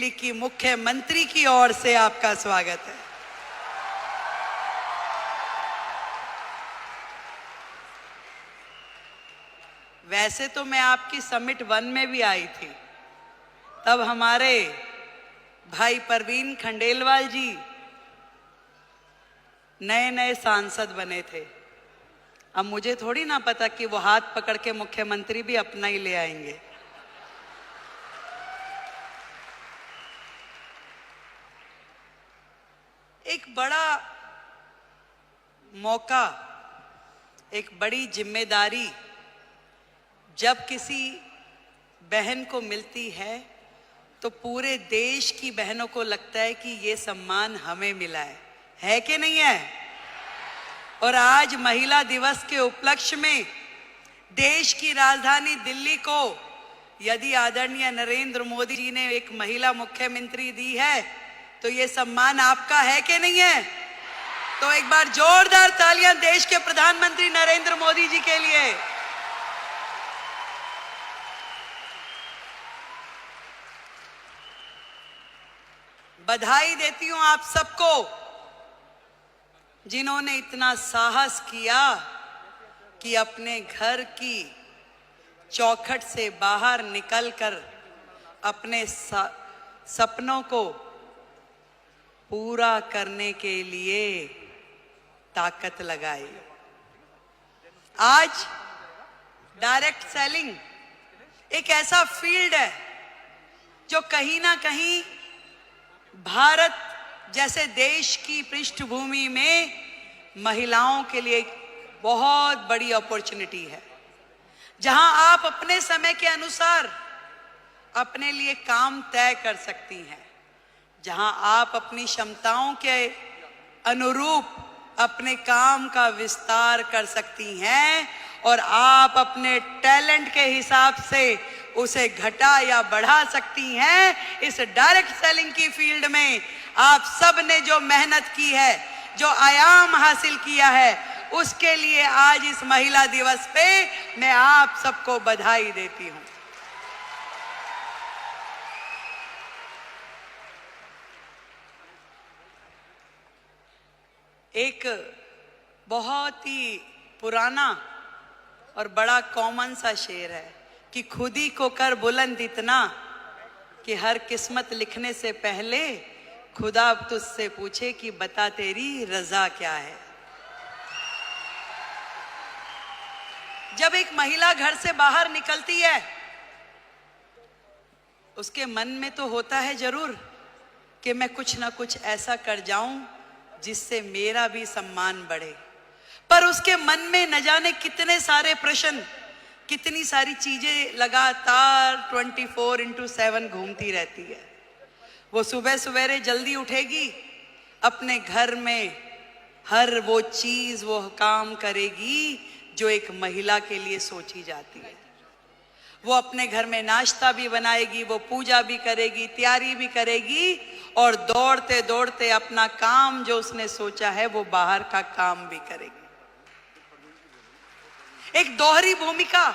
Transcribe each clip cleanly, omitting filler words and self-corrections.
दिल्ली की मुख्यमंत्री की ओर से आपका स्वागत है। वैसे तो मैं आपकी समिट 1 में भी आई थी, तब हमारे भाई परवीन खंडेलवाल जी नए नए सांसद बने थे। अब मुझे थोड़ी ना पता कि वो हाथ पकड़ के मुख्यमंत्री भी अपना ही ले आएंगे। एक बड़ा मौका, एक बड़ी जिम्मेदारी जब किसी बहन को मिलती है तो पूरे देश की बहनों को लगता है कि ये सम्मान हमें मिला है कि नहीं है? और आज महिला दिवस के उपलक्ष्य में देश की राजधानी दिल्ली को यदि आदरणीय नरेंद्र मोदी जी ने एक महिला मुख्यमंत्री दी है तो ये सम्मान आपका है कि नहीं है? तो एक बार जोरदार तालियां देश के प्रधानमंत्री नरेंद्र मोदी जी के लिए। बधाई देती हूं आप सबको जिन्होंने इतना साहस किया कि अपने घर की चौखट से बाहर निकलकर अपने सपनों को पूरा करने के लिए ताकत लगाई। आज डायरेक्ट सेलिंग एक ऐसा फील्ड है जो कहीं ना कहीं भारत जैसे देश की पृष्ठभूमि में महिलाओं के लिए एक बहुत बड़ी अपॉर्चुनिटी है, जहां आप अपने समय के अनुसार अपने लिए काम तय कर सकती हैं, जहां आप अपनी क्षमताओं के अनुरूप अपने काम का विस्तार कर सकती हैं और आप अपने टैलेंट के हिसाब से उसे घटा या बढ़ा सकती हैं। इस डायरेक्ट सेलिंग की फील्ड में आप सब ने जो मेहनत की है, जो आयाम हासिल किया है, उसके लिए आज इस महिला दिवस पे मैं आप सबको बधाई देती हूं। एक बहुत ही पुराना और बड़ा कॉमन सा शेर है कि खुद ही को कर बुलंद इतना कि हर किस्मत लिखने से पहले खुदा तुझसे पूछे कि बता तेरी रजा क्या है। जब एक महिला घर से बाहर निकलती है उसके मन में तो होता है जरूर कि मैं कुछ ना कुछ ऐसा कर जाऊं जिससे मेरा भी सम्मान बढ़े, पर उसके मन में न जाने कितने सारे प्रश्न, कितनी सारी चीजें लगातार 24/7 घूमती रहती है। वो सुबह सवेरे जल्दी उठेगी, अपने घर में हर वो चीज वो काम करेगी जो एक महिला के लिए सोची जाती है। वो अपने घर में नाश्ता भी बनाएगी, वो पूजा भी करेगी, तैयारी भी करेगी और दौड़ते दौड़ते अपना काम जो उसने सोचा है वो बाहर का काम भी करेगी। एक दोहरी भूमिका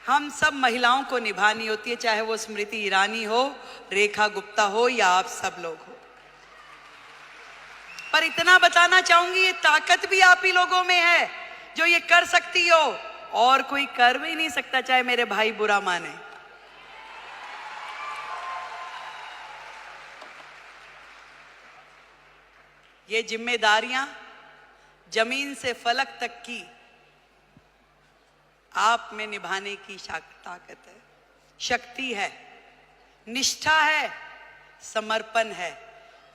हम सब महिलाओं को निभानी होती है, चाहे वो स्मृति ईरानी हो, रेखा गुप्ता हो या आप सब लोग हो। पर इतना बताना चाहूंगी, ये ताकत भी आप ही लोगों में है जो ये कर सकती हो, और कोई कर भी नहीं सकता, चाहे मेरे भाई बुरा माने। ये जिम्मेदारियां जमीन से फलक तक की आप में निभाने की ताकत है, शक्ति है, निष्ठा है, समर्पण है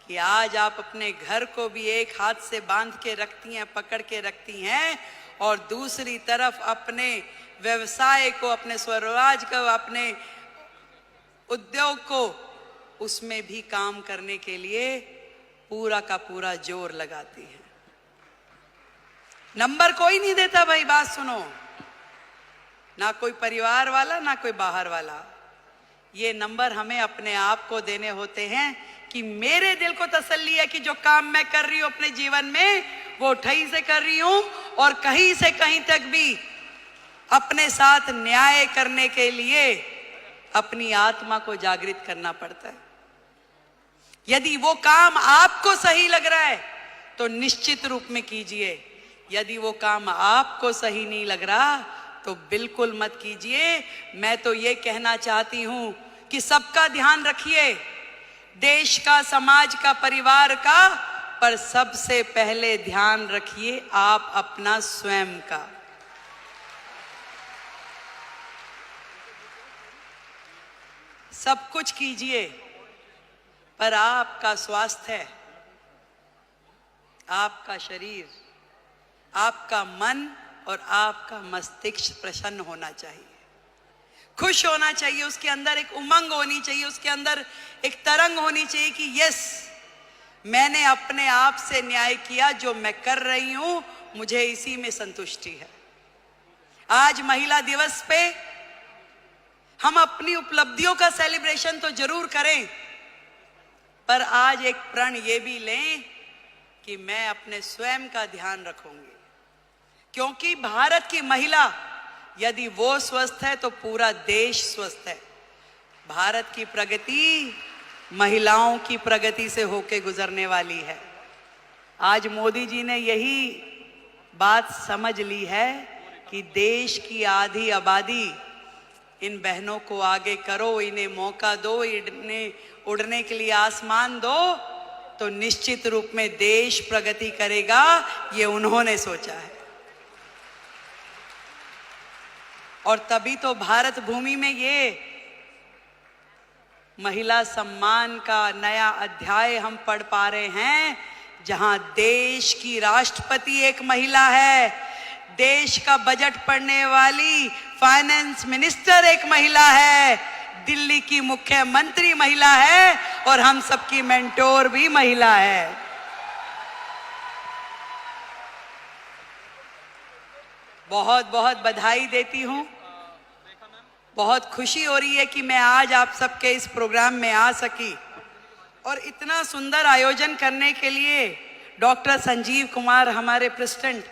कि आज आप अपने घर को भी एक हाथ से बांध के रखती हैं, पकड़ के रखती हैं, और दूसरी तरफ अपने व्यवसाय को, अपने स्वरोजगार को, अपने उद्योग को, उसमें भी काम करने के लिए पूरा का पूरा जोर लगाती हैं। नंबर कोई नहीं देता भाई, बात सुनो, ना कोई परिवार वाला ना कोई बाहर वाला। ये नंबर हमें अपने आप को देने होते हैं कि मेरे दिल को तसल्ली है कि जो काम मैं कर रही हूं अपने जीवन में वो ठई से कर रही हूं और कहीं से कहीं तक भी अपने साथ न्याय करने के लिए अपनी आत्मा को जागृत करना पड़ता है। यदि वो काम आपको सही लग रहा है तो निश्चित रूप में कीजिए, यदि वो काम आपको सही नहीं लग रहा तो बिल्कुल मत कीजिए। मैं तो ये कहना चाहती हूं कि सबका ध्यान रखिए, देश का, समाज का, परिवार का, पर सबसे पहले ध्यान रखिए आप अपना स्वयं का। सब कुछ कीजिए पर आपका स्वास्थ्य, आपका शरीर, आपका मन और आपका मस्तिष्क प्रसन्न होना चाहिए, खुश होना चाहिए, उसके अंदर एक उमंग होनी चाहिए, उसके अंदर एक तरंग होनी चाहिए कि यस, मैंने अपने आप से न्याय किया, जो मैं कर रही हूं मुझे इसी में संतुष्टि है। आज महिला दिवस पे हम अपनी उपलब्धियों का सेलिब्रेशन तो जरूर करें, पर आज एक प्रण ये भी लें कि मैं अपने स्वयं का ध्यान रखूंगी, क्योंकि भारत की महिला यदि वो स्वस्थ है तो पूरा देश स्वस्थ है। भारत की प्रगति महिलाओं की प्रगति से होके गुजरने वाली है। आज मोदी जी ने यही बात समझ ली है कि देश की आधी आबादी, इन बहनों को आगे करो, इन्हें मौका दो, इन्हें उड़ने के लिए आसमान दो, तो निश्चित रूप में देश प्रगति करेगा। ये उन्होंने सोचा है और तभी तो भारत भूमि में ये महिला सम्मान का नया अध्याय हम पढ़ पा रहे हैं, जहां देश की राष्ट्रपति एक महिला है, देश का बजट पढ़ने वाली फाइनेंस मिनिस्टर एक महिला है, दिल्ली की मुख्यमंत्री महिला है और हम सबकी मेंटोर भी महिला है। बहुत बहुत बधाई देती हूं, बहुत खुशी हो रही है कि मैं आज आप सबके इस प्रोग्राम में आ सकी और इतना सुंदर आयोजन करने के लिए डॉक्टर संजीव कुमार हमारे प्रेसिडेंट,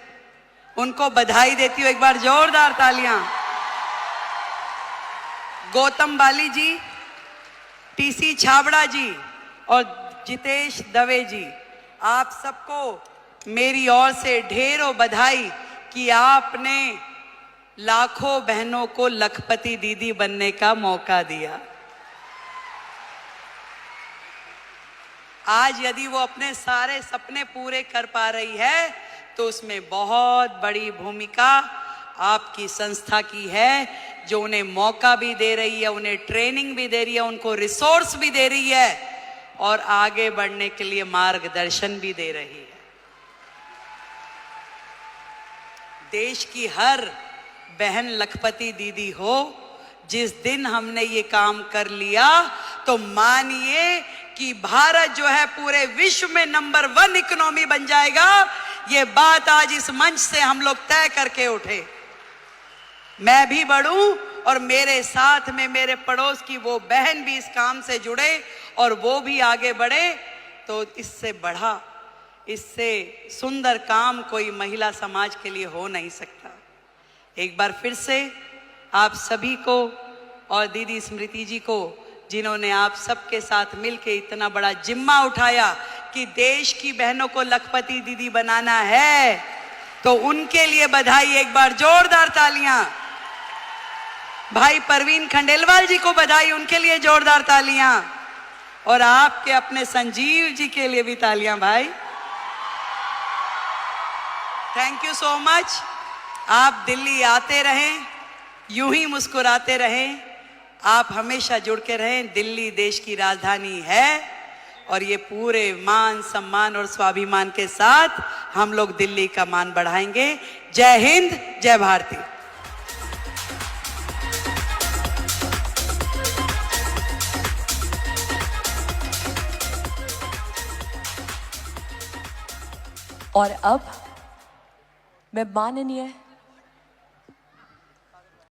उनको बधाई देती हूँ। एक बार जोरदार तालियां। गौतम बाली जी, टीसी छाबड़ा जी और जितेश दवे जी, आप सबको मेरी ओर से ढेरों बधाई कि आपने लाखों बहनों को लखपति दीदी बनने का मौका दिया। आज यदि वो अपने सारे सपने पूरे कर पा रही है तो उसमें बहुत बड़ी भूमिका आपकी संस्था की है, जो उन्हें मौका भी दे रही है, उन्हें ट्रेनिंग भी दे रही है, उनको रिसोर्स भी दे रही है और आगे बढ़ने के लिए मार्गदर्शन भी दे रही है। देश की हर बहन लखपति दीदी हो। जिस दिन हमने ये काम कर लिया तो मानिए कि भारत जो है पूरे विश्व में नंबर 1 इकोनॉमी बन जाएगा। ये बात आज इस मंच से हम लोग तय करके उठे। मैं भी बढ़ूं और मेरे साथ में मेरे पड़ोस की वो बहन भी इस काम से जुड़े और वो भी आगे बढ़े, तो इससे बढ़ा, इससे सुंदर काम कोई महिला समाज के लिए हो नहीं सकता। एक बार फिर से आप सभी को और दीदी स्मृति जी को, जिन्होंने आप सबके साथ मिलकर इतना बड़ा जिम्मा उठाया कि देश की बहनों को लखपति दीदी बनाना है, तो उनके लिए बधाई। एक बार जोरदार तालियां। भाई परवीन खंडेलवाल जी को बधाई, उनके लिए जोरदार तालियां। और आपके अपने संजीव जी के लिए भी तालियां भाई। Thank you so much. आप दिल्ली आते रहें, यूं ही मुस्कुराते रहें, आप हमेशा जुड़ के रहें। दिल्ली देश की राजधानी है और ये पूरे मान सम्मान और स्वाभिमान के साथ हम लोग दिल्ली का मान बढ़ाएंगे। जय हिंद, जय भारती। और अब मैं माननीय